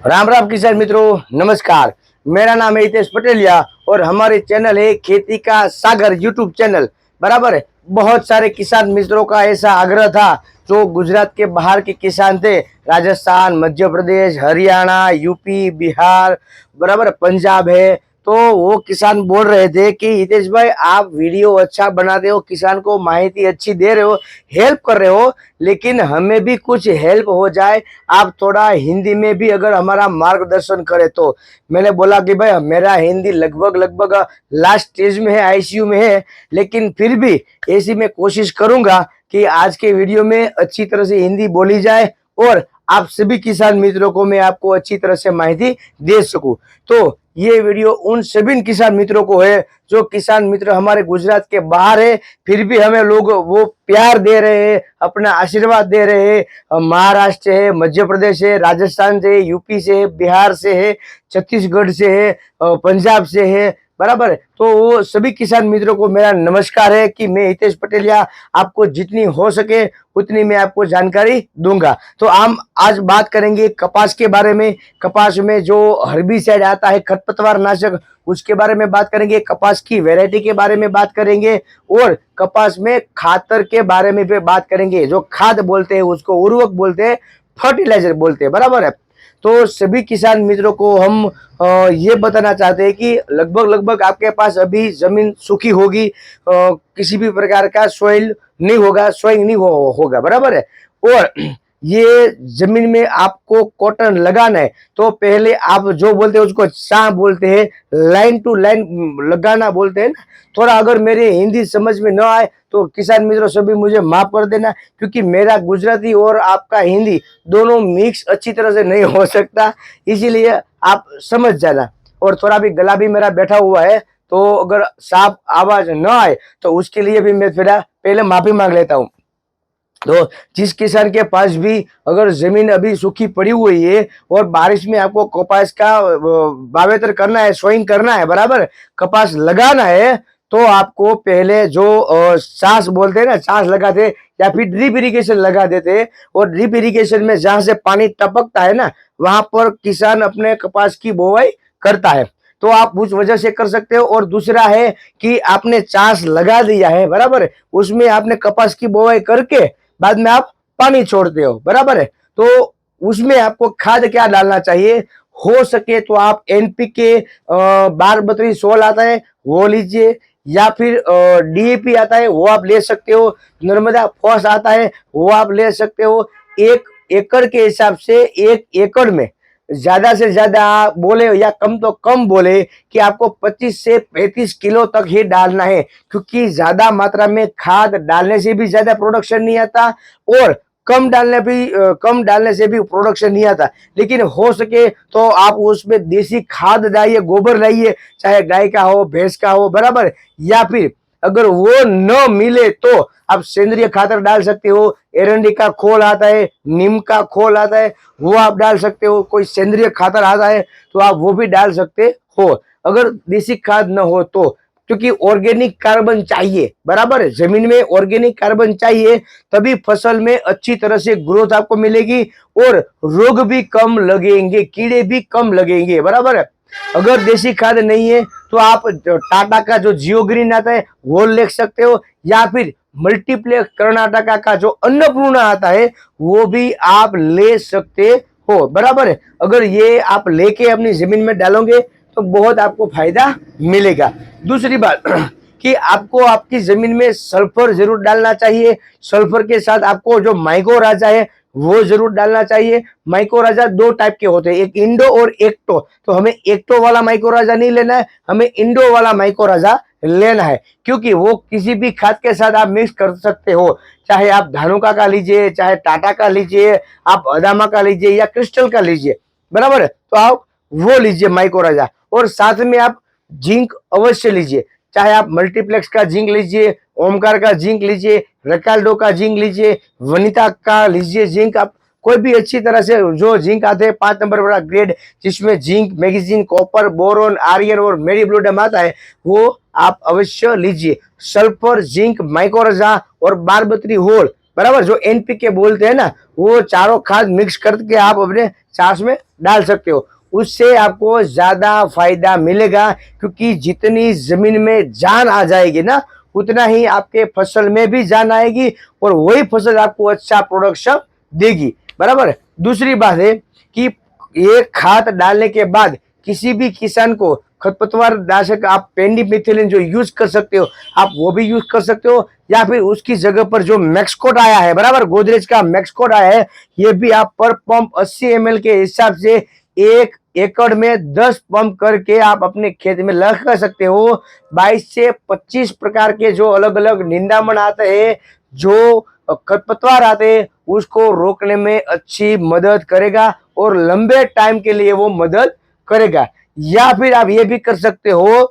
राम राम किसान मित्रों, नमस्कार। मेरा नाम है हितेश पटेलिया और हमारे चैनल है खेती का सागर यूट्यूब चैनल। बराबर है। बहुत सारे किसान मित्रों का ऐसा आग्रह था जो गुजरात के बाहर के किसान थे, राजस्थान, मध्य प्रदेश, हरियाणा, यूपी, बिहार, बराबर पंजाब है। तो वो किसान बोल रहे थे कि हितेश भाई आप वीडियो अच्छा बनाते हो, किसान को माहिती अच्छी दे रहे हो, हेल्प कर रहे हो, लेकिन हमें भी कुछ हेल्प हो जाए, आप थोड़ा हिंदी में भी अगर हमारा मार्गदर्शन करें तो। मैंने बोला कि भाई मेरा हिंदी लगभग लगभग लास्ट स्टेज में है, आईसीयू में है, लेकिन फिर भी ऐसी मैं कोशिश करूंगा कि आज के वीडियो में अच्छी तरह से हिंदी बोली जाए और आप सभी किसान मित्रों को मैं आपको अच्छी तरह से माहिती दे सकूं। तो ये वीडियो उन सभी किसान मित्रों को है जो किसान मित्र हमारे गुजरात के बाहर है, फिर भी हमें लोग वो प्यार दे रहे हैं, अपना आशीर्वाद दे रहे हैं। महाराष्ट्र है, मध्य प्रदेश है, राजस्थान से है, यूपी से है, बिहार से है, छत्तीसगढ़ से है, पंजाब से है। बराबर है। तो वो सभी किसान मित्रों को मेरा नमस्कार है कि मैं हितेश पटेलिया आपको जितनी हो सके उतनी मैं आपको जानकारी दूंगा। तो हम आज बात करेंगे कपास के बारे में। कपास में जो हर्बिसाइड आता है, खरपतवार नाशक, उसके बारे में बात करेंगे। कपास की वैरायटी के बारे में बात करेंगे और कपास में खातर के बारे में भी बात करेंगे। जो खाद बोलते हैं उसको उर्वरक बोलते हैं, फर्टिलाइजर बोलते हैं। बराबर है। तो सभी किसान मित्रों को हम ये बताना चाहते हैं कि लगभग लगभग आपके पास अभी जमीन सूखी होगी, किसी भी प्रकार का सोइल नहीं होगा, सोइंग नहीं होगा। बराबर है। और ये जमीन में आपको कॉटन लगाना है तो पहले आप जो बोलते हैं उसको सा बोलते हैं, लाइन टू लाइन लगाना बोलते हैं ना। थोड़ा अगर मेरी हिंदी समझ में न आए तो किसान मित्रों सभी मुझे माफ कर देना, क्योंकि मेरा गुजराती और आपका हिंदी दोनों मिक्स अच्छी तरह से नहीं हो सकता, इसीलिए आप समझ जाना। और थोड़ा भी गला भी मेरा बैठा हुआ है, तो अगर साफ आवाज न आए तो उसके लिए भी मैं थोड़ा पहले माफी मांग लेता हूँ। तो जिस किसान के पास भी अगर जमीन अभी सूखी पड़ी हुई है और बारिश में आपको कपास का वावेतर करना है, सोइंग करना है, बराबर कपास लगाना है, तो आपको पहले जो सांस बोलते हैं ना, सांस लगाते या फिर ड्रिप इरिगेशन लगा देते। और ड्रिप इरिगेशन में जहां से पानी टपकता है ना, वहां पर किसान अपने कपास की बोवाई करता है। तो आप उस वजह से कर सकते हो। और दूसरा है कि आपने चास लगा दिया है, बराबर, उसमें आपने कपास की बोवाई करके बाद में आप पानी छोड़ते हो। बराबर है। तो उसमें आपको खाद क्या डालना चाहिए, हो सके तो आप एनपीके 12-32-16 आता है वो लीजिए, या फिर डीएपी आता है वो आप ले सकते हो, नर्मदा फॉस आता है वो आप ले सकते हो। एक एकड़ के हिसाब से एक एकड़ में ज्यादा से ज्यादा बोले या कम तो कम बोले कि आपको 25 से 35 किलो तक ही डालना है, क्योंकि ज्यादा मात्रा में खाद डालने से भी ज्यादा प्रोडक्शन नहीं आता और कम डालने से भी प्रोडक्शन नहीं आता। लेकिन हो सके तो आप उसमें देसी खाद डालिए, गोबर लाइए, चाहे गाय का हो, भैंस का हो, बराबर। या फिर अगर वो न मिले तो आप सेंद्रीय खातर डाल सकते हो। एरंडी का खोल आता है, नीम का खोल आता है, वो आप डाल सकते हो। कोई सेंद्रीय खातर आता है तो आप वो भी डाल सकते हो, अगर देसी खाद न हो तो। क्योंकि ऑर्गेनिक कार्बन चाहिए, बराबर है, जमीन में ऑर्गेनिक कार्बन चाहिए, तभी फसल में अच्छी तरह से ग्रोथ आपको मिलेगी और रोग भी कम लगेंगे, कीड़े भी कम लगेंगे। बराबर है। अगर देसी खाद नहीं है तो आप टाटा का जो जियो ग्रीन आता है वो ले सकते हो, या फिर मल्टीप्लेक्स कर्नाटका का जो अन्नपूर्णा आता है वो भी आप ले सकते हो। बराबर है। अगर ये आप लेके अपनी जमीन में डालोगे तो बहुत आपको फायदा मिलेगा। दूसरी बात कि आपको आपकी जमीन में सल्फर जरूर डालना चाहिए। सल्फर के साथ आपको जो माइको राजा है वो जरूर डालना चाहिए। माइको राजा दो टाइप के होते हैं, एक इंडो और एक्टो। तो हमें एक्टो वाला माइको राजा नहीं लेना है, हमें इंडो वाला माइको राजा लेना है, क्योंकि वो किसी भी खाद के साथ आप मिक्स कर सकते हो। चाहे आप धानुका का लीजिए, चाहे टाटा का लीजिए, आप अदामा का लीजिए या क्रिस्टल का लीजिए। बराबर है। तो आप वो लीजिए माइको राजा, और साथ में आप जिंक अवश्य लीजिए। चाहे आप मल्टीप्लेक्स का जिंक लीजिए, ओमकार का जिंक लीजिए, रकाल्डो का जिंक लीजिए, वनिता का लीजिए जिंक। आप कोई भी अच्छी तरह से जो जिंक आते हैं 5 नंबर वाला ग्रेड, जिसमें zinc, magnesium, copper, boron, iron और मेरीब्लोडम आता है, वो आप अवश्य लीजिए। सल्फर, जिंक, माइकोराजा और बारबतरी होल बराबर, जो एनपीके बोलते हैं ना, वो चारों खाद मिक्स करके आप अपने चास में डाल सकते हो। उससे आपको ज्यादा फायदा मिलेगा, क्योंकि जितनी जमीन में जान आ जाएगी ना, उतना ही आपके फसल में भी जान आएगी और वही फसल आपको अच्छा प्रोडक्शन देगी। बराबर। दूसरी बात है कि ये खाद डालने के बाद किसी भी किसान को खरपतवार नाशक आप पेंडिमिथिलिन जो यूज कर सकते हो, आप वो भी यूज कर सकते हो, या फिर उसकी जगह पर जो मैक्सकोट आया है, बराबर, गोदरेज का मैक्सकोट आया है, ये भी आप पर पंप 80 ml के हिसाब से 1 एकड़ में 10 पंप करके आप अपने खेत में लगा सकते हो। 22 से 25 प्रकार के जो अलग अलग निंदामण आते हैं, जो खरपतवार आते हैं, उसको रोकने में अच्छी मदद करेगा और लंबे टाइम के लिए वो मदद करेगा। या फिर आप ये भी कर सकते हो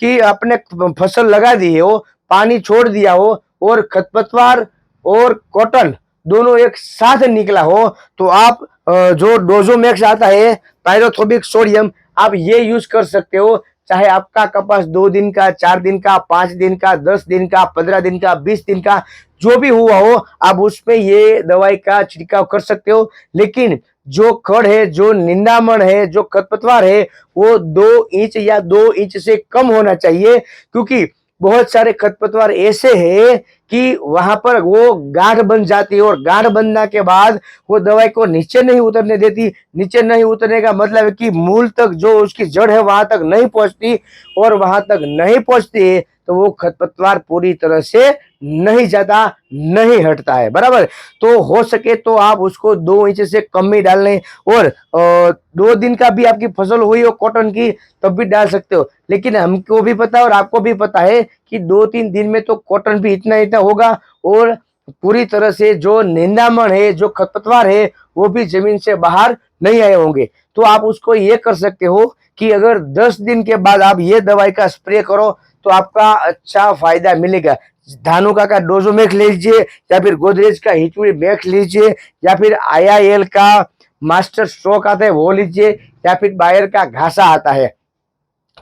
कि आपने फसल लगा दी हो, पानी छोड़ दिया हो और खरपतवार और कॉटन दोनों एक साथ निकला हो, तो आप जो डोजोमैक्स आता है, पायरोथोबिक सोडियम, आप ये यूज कर सकते हो। चाहे आपका कपास 2 दिन का, 4 दिन का, 5 दिन का, 10 दिन का, 15 दिन का, 20 दिन का, जो भी हुआ हो, आप उसमें ये दवाई का छिड़काव कर सकते हो। लेकिन जो खड़ है, जो निंदामण है, जो खरपतवार है, वो 2 इंच या 2 इंच से कम होना चाहिए, क्योंकि बहुत सारे खरपतवार ऐसे हैं कि वहां पर वो गांठ बन जाती है और गांठ बनने के बाद वो दवाई को नीचे नहीं उतरने देती। नीचे नहीं उतरने का मतलब है कि मूल तक जो उसकी जड़ है वहां तक नहीं पहुंचती, और वहां तक नहीं पहुंचती है तो वो खरपतवार पूरी तरह से नहीं जाता, नहीं हटता है। बराबर। तो हो सके तो आप उसको 2 इंच से कम ही डाल लें, और 2 दिन का भी आपकी फसल हुई हो कॉटन की, तब भी डाल सकते हो। लेकिन हमको भी पता है और आपको भी पता है कि 2-3 दिन में तो कॉटन भी इतना इतना होगा, और पूरी तरह से जो निंदामण है, जो खरपतवार है, वो भी जमीन से बाहर नहीं आए होंगे। तो आप उसको ये कर सकते हो कि अगर 10 दिन के बाद आप ये दवाई का स्प्रे करो तो आपका अच्छा फायदा मिलेगा। धानुका का डोजोमैक्स लीजिए, या फिर गोदरेज का हिचुड़ी मैक्स लीजिए, या फिर IIL का मास्टर स्ट्रोक आता है वो लीजिए, या फिर बायर का घासा आता है।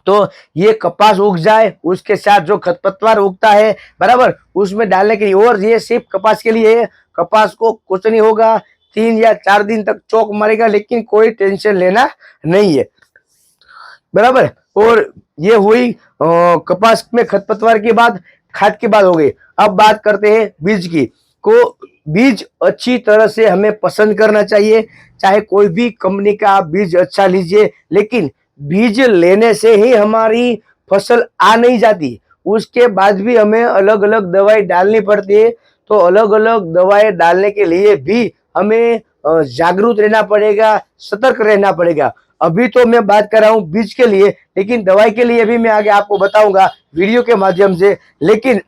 तो ये कपास उग जाए, उसके साथ जो खरपतवार उगता है, बराबर, उसमें डालने के लिए, और ये सिर्फ कपास के लिए है। कपास को कुछ नहीं होगा, 3 या 4 दिन तक चौक मारेगा, लेकिन कोई टेंशन लेना नहीं है। बराबर। और ये हुई कपास में खरपतवार की बात, खाद की बात हो गई। अब बात करते हैं बीज की। को बीज अच्छी तरह से हमें पसंद करना चाहिए, चाहे कोई भी कंपनी का आप बीज अच्छा लीजिए, लेकिन बीज लेने से ही हमारी फसल आ नहीं जाती, उसके बाद भी हमें अलग अलग दवाई डालनी पड़ती है। तो अलग अलग दवाई डालने के लिए भी हमें जागरूक रहना पड़ेगा, सतर्क रहना पड़ेगा। अभी तो मैं बात कर रहा हूँ बीज के लिए, लेकिन दवाई के लिए भी मैं आगे आपको बताऊंगा वीडियो के माध्यम से। लेकिन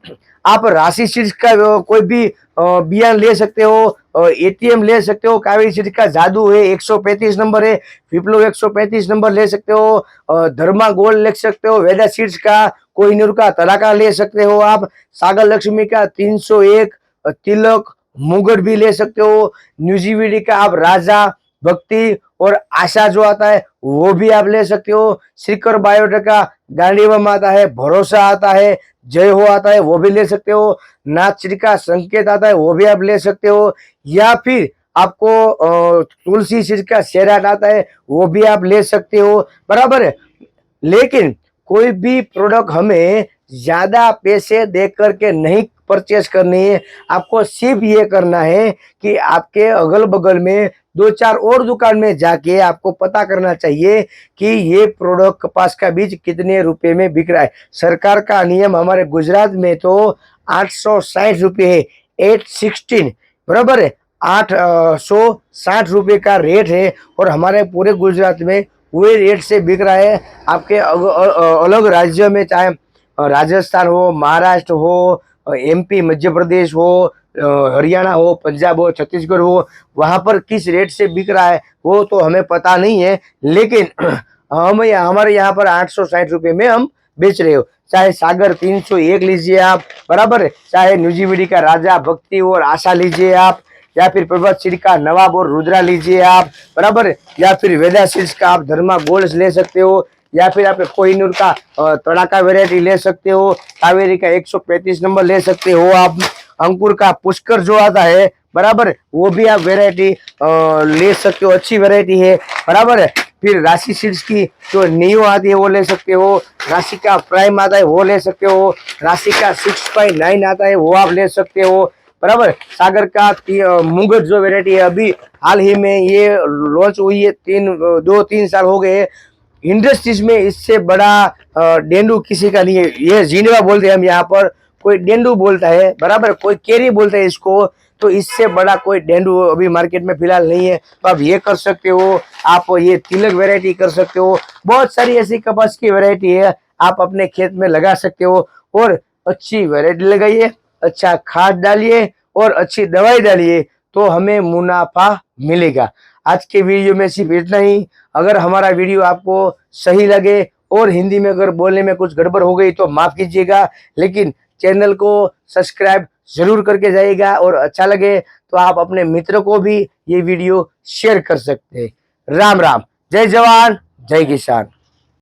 आप राशि सीड्स का कोई भी बियान ले सकते हो, ATM ले सकते हो, कावेरी सीड्स का जादू है 135 नंबर है, विप्लव 135 नंबर ले सकते हो, धर्मा गोल्ड ले सकते हो, वेदा सीड्स का कोहिनूर का तड़ाका ले सकते हो, आप सागर लक्ष्मी का 301, तिलक मुगट भी ले सकते हो, न्यूजीवीडी का आप राजा, भक्ति और आशा जो आता है वो भी आप ले सकते हो, श्रीकर बायोटेक का गांडीवम आता है, भरोसा आता है, जय हो आता है, वो भी ले सकते हो, नाचरी का संकेत आता है, वो भी आप ले सकते हो, या फिर आपको तुलसी सीड का शेराट आता है, वो भी आप ले सकते हो। बराबर है। लेकिन कोई भी प्रोडक्ट हमें ज्यादा पैसे दे करके नहीं परचेस करनी है। आपको सिर्फ ये करना है कि आपके अगल बगल में 2-4 और दुकान में जाके आपको पता करना चाहिए कि ये प्रोडक्ट कपास का बीज कितने रुपए में बिक रहा है। सरकार का नियम हमारे गुजरात में तो 860 रुपये है, 816, बराबर है, 860 रुपये का रेट है, और हमारे पूरे गुजरात में वही रेट से बिक रहा है। आपके अलग राज्य में, चाहे राजस्थान हो, महाराष्ट्र हो, MP मध्य प्रदेश हो, हरियाणा हो, पंजाब हो, छत्तीसगढ़ हो, वहां पर किस रेट से बिक रहा है वो तो हमें पता नहीं है। लेकिन हम हमारे यहाँ पर 860 रुपये में हम बेच रहे हो। चाहे सागर 301 लीजिए आप, बराबर है, चाहे न्यूजीवीडी का राजा, भक्ति और आशा लीजिए आप, या फिर प्रभात सीड का नवाब और रुद्रा लीजिए आप, बराबर है, या फिर वेदा सीड्स का आप धर्मा गोल्ड ले सकते हो, या फिर आप कोहिनूर का तड़ाका वेरायटी ले सकते हो, कावेरी का 135 नंबर ले सकते हो आप, अंकुर का पुष्कर जो आता है, बराबर, वो भी आप वेरायटी ले सकते हो, अच्छी वेरायटी है, बराबर है। फिर राशि सीड्स की जो नियो आती है वो ले सकते हो, राशि का प्राइम आता है वो ले सकते हो, राशि का 6/9 आता है वो आप ले सकते हो, बराबर। सागर का मुंगत जो वेरायटी है अभी हाल ही में ये लॉन्च हुई है, 2-3 साल हो गए। इंडस्ट्रीज में इससे बड़ा डेंडू किसी का नहीं है। ये जीनवा बोलते हैं हम यहाँ पर, कोई डेंडू बोलता है, बराबर, कोई केरी बोलता है इसको। तो इससे बड़ा कोई डेंडू अभी मार्केट में फिलहाल नहीं है। तो आप ये कर सकते हो, आप ये तिलक वैरायटी कर सकते हो, बहुत सारी ऐसी कपास की वैरायटी है, आप अपने खेत में लगा सकते हो। और अच्छी वैरायटी लगाइए, अच्छा खाद डालिए और अच्छी दवाई डालिए, तो हमें मुनाफा मिलेगा। आज के वीडियो में सिर्फ इतना ही। अगर हमारा वीडियो आपको सही लगे और हिंदी में अगर बोलने में कुछ गड़बड़ हो गई तो माफ कीजिएगा, लेकिन चैनल को सब्सक्राइब जरूर करके जाइएगा, और अच्छा लगे तो आप अपने मित्र को भी ये वीडियो शेयर कर सकते हैं। राम राम, जय जवान जय किसान।